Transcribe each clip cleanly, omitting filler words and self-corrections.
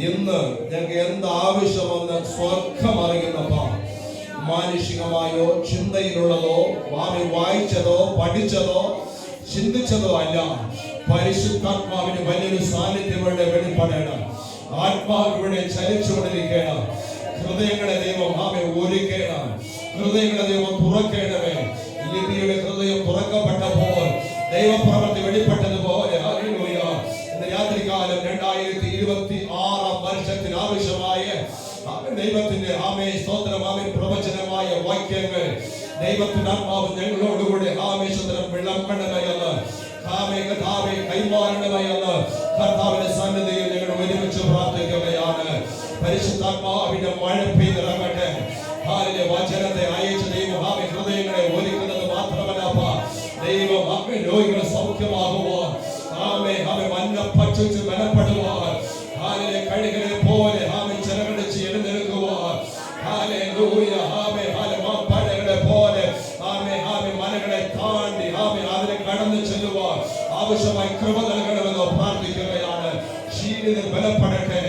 ഇന്ന് ഞങ്ങൾക്ക് എന്താവശ്യമെന്ന് സ്വർഗം അറിയുന്നപ്പ മാനുഷികമായോ ചിന്തയിലുള്ളതോ വായിച്ചതോ പഠിച്ചതോ ചിന്തിച്ചതോ അല്ല, പരിശുദ്ധാത്മാവിന് വലിയൊരു സാന്നിധ്യം ഇവിടെ വെളിപ്പെടണം. ആത്മാവ് ഇവിടെ ചലിച്ചുകൊണ്ടിരിക്കണം. ഹൃദയങ്ങളെ ദൈവം ഒരുക്കണം. ഹൃദയങ്ങളെ ദൈവം തുറക്കണമേ. ലിപിയുടെ ഹൃദയം തുറക്കപ്പെട്ടപ്പോൾ ദൈവപ്രവൃത്തി വെളിപ്പെട്ടതുപോലെ ഇന്ന് രാത്രികാലം 2026 വർഷത്തിന് ആവശ്യമായ ദൈവത്തിന്റെ സ്തോത്രം പ്രവചനമായ വാക്യങ്ങൾ ദൈവത്തിന്റെ ആത്മാവ് ഞങ്ങളോടുകൂടി ആവേശതരം വിളമ്പണമയെന്ന് കൈമാറണമയെന്ന് കർത്താവിന്റെ സന്നിധിയിൽ ഞങ്ങൾ ഒരുമിച്ച് പ്രാർത്ഥിക്കുകയാണ്. പരിശുദ്ധാത്മാവിന്റെ മഴ പെയ്തിറങ്ങട്ടെ. വചനത്തെ അയച്ച് ദൈവം ഹൃദയങ്ങളെ ഒരുക്കുന്നത് മാത്രമല്ല, ദൈവം രോഗികൾ സൗഖ്യമാകുവാൻ മന്ന ഭക്ഷിച്ച് ബലപ്പെടുവാൻ കഴുകനെ പോലെ ചിറകടിച്ച് എഴുന്നേൽക്കുവാൻ പഴകളെ പോലെ മലകളെ താണ്ടി അതിനെ കടന്നു ചെല്ലുവാൻ ആവശ്യമായി കൃപ നൽകണമെന്ന് പ്രാർത്ഥിക്കുകയാണ്. ക്ഷീണിതർ ബലപ്പെടട്ടെ,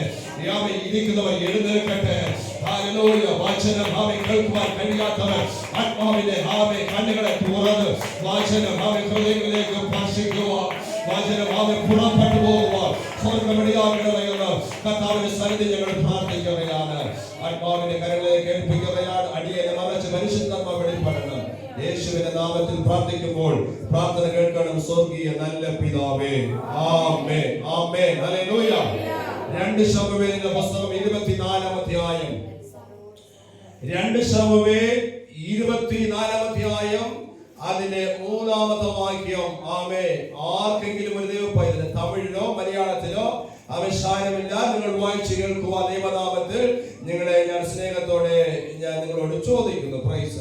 ഇരിക്കുന്നവർ എഴുന്നേൽക്കട്ടെ. വചനം കേൾക്കുവാൻ കഴിയാത്തവർ ആത്മാവിന്റെ കണ്ണുകളെ തുറന്ന് വചനം ഹൃദയങ്ങളിലേക്ക് സ്പർശിക്കുവാൻ, വചനം പുറപ്പെട്ടു പോകുവാൻ സ്വർഗ്ഗമിടയാകണമെന്ന് കർത്താവിന്റെ സന്നിധി ഞങ്ങൾ പ്രാർത്ഥിക്കുകയാണ്. ആത്മാവിന്റെ കരങ്ങളിലേക്ക് ഏൽപ്പിക്കുകയാണ്. അടിയനെ നിറച്ച് പരിശുദ്ധാത്മാവ് വെളിപ്പെടണം. യേശുവിന്റെ നാമത്തിൽ പ്രാർത്ഥിക്കുമ്പോൾ പ്രാർത്ഥന കേൾക്കണം. സ്വർഗീയ നല്ല പിതാവേ, ആമേൻ ആമേൻ ഹല്ലേലൂയ. 2 ശമൂവേലിന്റെ പുസ്തകം 24-ാം അധ്യായം, 2 ശമൂവേൽ 24-ാം അധ്യായം അതിന്റെ 3-ാമത്തെ വാക്യം. ആർക്കെങ്കിലും ഒരു ദൈവപൈതൽ തമിഴിലോ മലയാളത്തിലോ ആവശ്യമില്ല, നിങ്ങൾ വായിച്ചു കേൾക്കുക. ദൈവനാമത്തിൽ നിങ്ങളെ ഞാൻ സ്നേഹത്തോടെ നിങ്ങളോട് ചോദിക്കുന്നു. പ്രൈസ്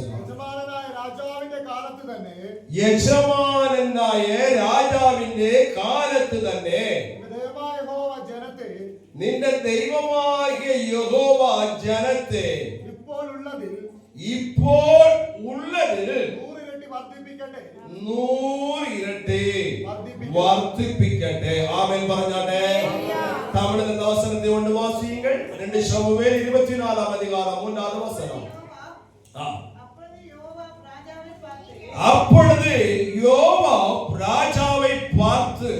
യജമാനനായ രാജാവിന്റെ കാലത്ത് തന്നെ നിന്റെ ദൈവമായ യഹോവ ജനത്തെ ഇപ്പോൾ ഉള്ളതിൽ 100 ഇരട്ടി വർദ്ധിപ്പിക്കട്ടെ. ആമേൻ പറഞ്ഞാട്ടെ. തമിഴിൽ അവസരത്തെ കൊണ്ട് വാസിയുങ്ങൾ 2 ശമൂവേൽ 24-ാം അധികാരം 3-ാം വചനം. அப்பொழுது யோவாப் ராஜாவை பார்த்து,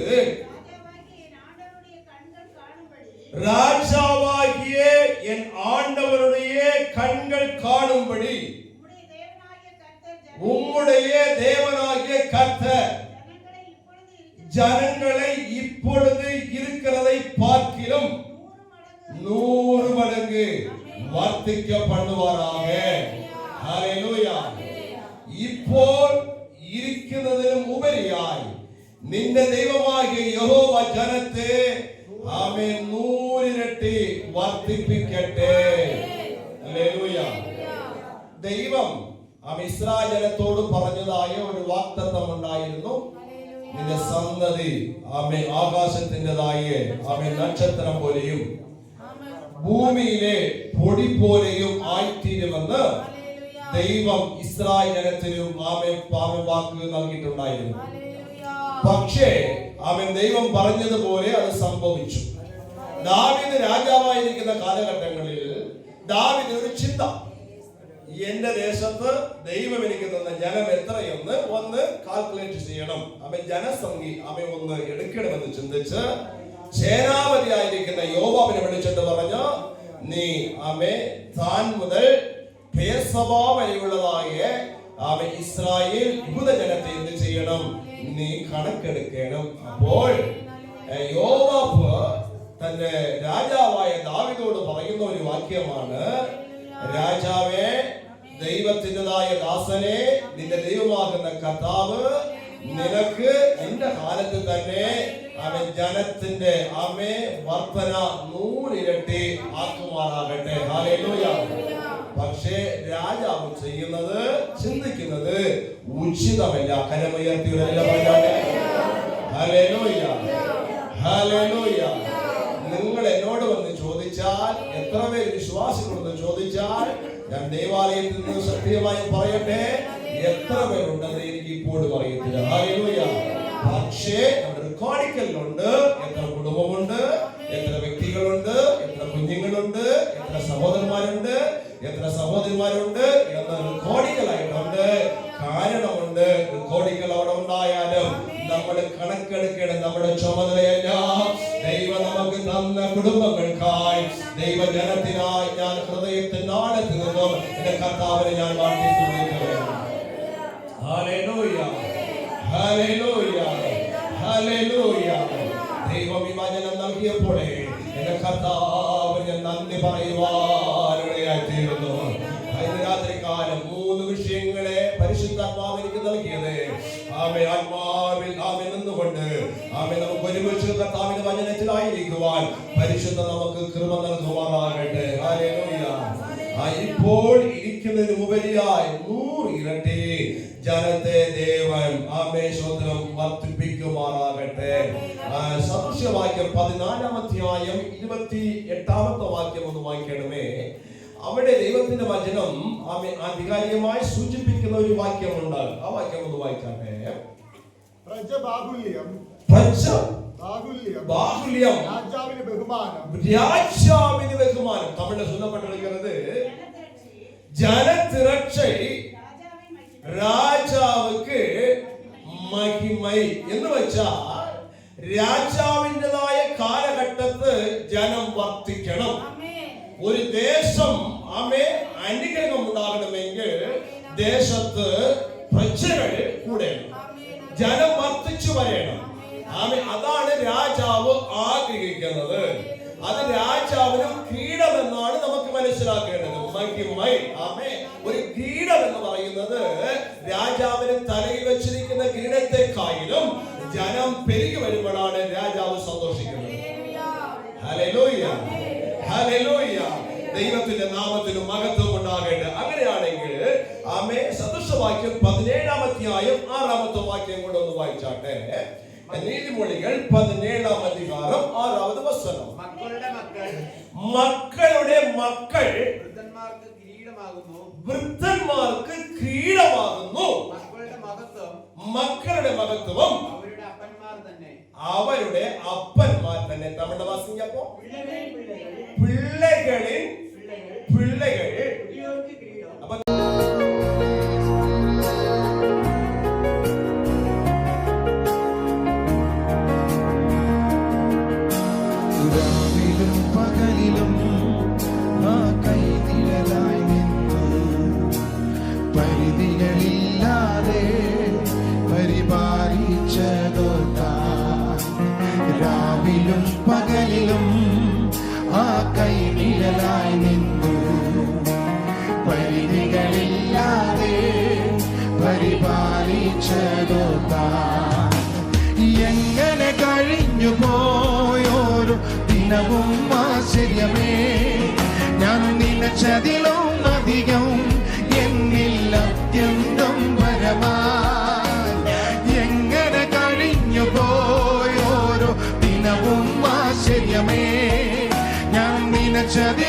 ராஜாவாகிய என் ஆண்டவருடைய கண்கள் காணும்படி உம்முடைய தேவனாகிய கர்த்தர் ஜனங்களை இப்பொழுது இருக்கிறதை பார்க்கிலும் 100 மடங்கு വർദ്ധിക്ക பண்ணுவாராக. ഹല്ലേലൂയ. ഇപ്പോൾ ഇരിക്കുന്നതിനും ഉപരിയായി നിന്റെ ദൈവമാകിയ യഹോവ ജനത്തെ 100 ഇരട്ടി വർദ്ധിപ്പിക്കട്ടെ. ഹല്ലേലൂയ. ദൈവം ഇസ്രായേൽ ജനത്തോട് പറഞ്ഞതായ ഒരു വാഗ്ദത്തം ഉണ്ടായിരുന്നു. നിന്റെ സന്തതി ആമേ ആകാശത്തിൻ്റെതായ ആമേ നക്ഷത്രം പോലെയും ഭൂമിയിലെ പൊടി പോലെയും ആയിത്തീരുമെന്ന് ദൈവം ഇസ്രായേൽ ജനത്തിനും ആമേ വാക്ക് നൽകിയിട്ടുണ്ടായിരുന്നു. പക്ഷേ അവൻ ദൈവം പറഞ്ഞതുപോലെ അത് സംഭവിച്ചു. ദാവീദ് രാജാവായിരിക്കുന്ന കാലഘട്ടങ്ങളിൽ ദാവീദിന് ഒരു ചിന്ത, എന്റെ ദേശത്ത് ദൈവം എനിക്ക് തന്ന ജനം എത്രയെന്ന് ഒന്ന് കാൽക്കുലേറ്റ് ചെയ്യണം. അവൻ ജനസംഖ്യ ഒന്ന് എടുക്കണമെന്ന് ചിന്തിച്ച് സേനാപതിയായിരിക്കുന്ന യോവാബിനെ വിളിച്ചിട്ട് പറഞ്ഞു, നീ താൻ മുതൽ ബേർസബാ വരെയുള്ളതായ ഇസ്രായേൽ യഹൂദ ജനത്തെ എന്ത് ചെയ്യണം, നീ കണക്കെടുക്കണം. അപ്പോൾ യോവാബ് തന്റെ രാജാവായ ദാവീദോട് പറയുന്ന ഒരു വാക്യമാണ്, രാജാവേ, ദൈവത്തിൻ്റെതായ ദാസനെ, നിന്റെ ദൈവമാകുന്ന കർത്താവ് നിനക്ക് നിന്റെ കാലത്ത് തന്നെ അവൻ ജനത്തിന്റെ വർധന 100 ഇരട്ടി ആക്കുമാറാകട്ടെ. ഹല്ലേലൂയ. പക്ഷേ രാജാവ് ചെയ്യുന്നത്, ചിന്തിക്കുന്നത് ഉചിതമല്ല. കരമുയർത്തിയുള്ള ഹല്ലേലൂയ, ഹല്ലേലൂയ. നിങ്ങൾ എന്നോട് വന്ന് ചോദിച്ചാൽ, എത്ര പേര് വിശ്വാസികളെന്ന് ചോദിച്ചാൽ, ഞാൻ ദേവാലയത്തിൽ നിന്ന് സത്യമായി പറയട്ടെ, എത്ര പേരുണ്ടെന്ന് എനിക്ക് ഇപ്പോഴും അറിയത്തില്ല. ഹല്ലേലൂയ. പക്ഷേ നമ്മുടെ റെക്കോർഡിക്കലുണ്ട്, എത്ര കുടുംബമുണ്ട്, എത്ര വ്യക്തികളുണ്ട്, എത്ര കുഞ്ഞുങ്ങളുണ്ട്, എത്ര സഹോദരന്മാരുണ്ട്, എത്ര സഹോദരിമാരുണ്ട് എന്ന് റെക്കോർഡിക്കലായിട്ടുണ്ട്. കാരണമുണ്ട്. റെക്കോർഡിക്കൽ അവിടെ ഉണ്ടായാലും നമ്മൾ കണക്കെടുക്കണം. നമ്മുടെ ചുമതലയല്ല. ദൈവം നമുക്ക് തന്ന കുടുംബങ്ങൾക്കായി, ദൈവജനത്തിനായി ഞാൻ ഹൃദയത്തിന്റെ ആഴത്തിൽ നിന്നും എന്റെ കർത്താവിനെ ഞാൻ വാഴ്ത്തിക്കൊണ്ടിരിക്കുകയാണ്. Hallelujah, hallelujah, hallelujah. ദൈവം ഈ വചനം നൽകിയപ്പോഴേ എന്റെ കർത്താവിന് നന്ദി പറയുവാനിടയായിത്തീരുന്നു. രാത്രികാലം 3 വിഷയങ്ങളെ പരിശുദ്ധാത്മാവ് എനിക്ക് നൽകിയത്. ആത്മാവിൽ നിന്നുകൊണ്ട് നമുക്ക് ഒരുമിച്ച് കർത്താവിന്റെ വചനത്തിലായിരിക്കുവാൻ പരിശുദ്ധ നമുക്ക് കൃപ നൽകുവാനാകട്ടെ. ഹല്ലേലൂയ. ഇപ്പോൾ ഇരിക്കുന്നതിന് ഉപരിയായി 100 ഇരട്ടി ജനത്തെ ദേവൻ ആമേശ്വരം വർദ്ധിപ്പിക്കുമാറാകട്ടെ. സദൃശ്യവാക്യം 14-ാം അധ്യായം 28-ാമത്തെ വാക്യം ഒന്ന് വായിക്കണമേ. അവിടെ ദൈവത്തിന്റെ വചനം ആധികാരികമായി സൂചിപ്പിക്കുന്ന ഒരു വാക്യമുണ്ട്. ആ വാക്യം ഒന്ന് വായിക്കാട്ടെ. രാജാവിന് ബഹുമാനം. തമിഴിൽ சொல்லப்பட்டிருக்கிறது, ജനത്തിരക്ഷை രാജാവുക്ക് മഹിമൈ എന്ന് വെച്ചാൽ രാജാവിൻ്റെതായ കാലഘട്ടത്ത് ജനം വർദ്ധിക്കണം. ഒരു ദേശം അനുഗ്രഹം ഉണ്ടാകണമെങ്കിൽ ദേശത്ത് പ്രജകൾ കൂടണം, ജനം വർദ്ധിച്ചു വരണം. അതാണ് രാജാവ് ആഗ്രഹിക്കുന്നത്. അത് രാജാവിന് കീടമെന്നാണ് നമുക്ക് മനസ്സിലാക്കേണ്ടത്. ഒരു കീടം എന്ന് പറയുന്നത് രാജാവിന് തലയിൽ വെച്ചിരിക്കുന്ന കീടത്തെക്കാളും ജനം പെരുകി വരുമ്പോഴാണ് രാജാവ് സന്തോഷിക്കുന്നത്. Hallelujah, hallelujah. ദൈവത്തിന്റെ നാമത്തിന് മഹത്വം ഉണ്ടാകട്ടെ. അങ്ങനെയാണെങ്കിൽ സദൃശവാക്യം 17-ാം അധ്യായം 6-ാമത്തെ വാക്യം കൂടെ ഒന്ന് വായിച്ചാട്ടെ. നീതിമൊഴികൾ 17-ാം അധികാരം 6-ാമത് വചനം. മക്കളുടെ മക്കൾ വൃദ്ധന്മാർക്ക് കിരീടമാകുന്നു. മക്കളുടെ മഹത്വം അവരുടെ അപ്പന്മാർ തന്നെ. നമ്മുടെ വാസിക്കപ്പോ പിള്ളകളിൽ പിള്ളകൾ. പകലിലും ആ കൈനിഴലായി നിന്നു പരിധികളില്ലാതെ പരിപാലിച്ചതോർത്താൻ. രാവിലും പകലിലും ആ കൈനിഴലായി നിന്നു പരിധികളില്ലാതെ പരിപാലിച്ചതോർത്താൻ. എങ്ങനെ കഴിഞ്ഞു പോയോരു ദിനവും ആശ്ചര്യമേ, ഞാൻ നിലച്ചതിലും അധികം എന്നിൽ അത്യന്തം പരമായി. എങ്ങനെ നനച്ചതിൽ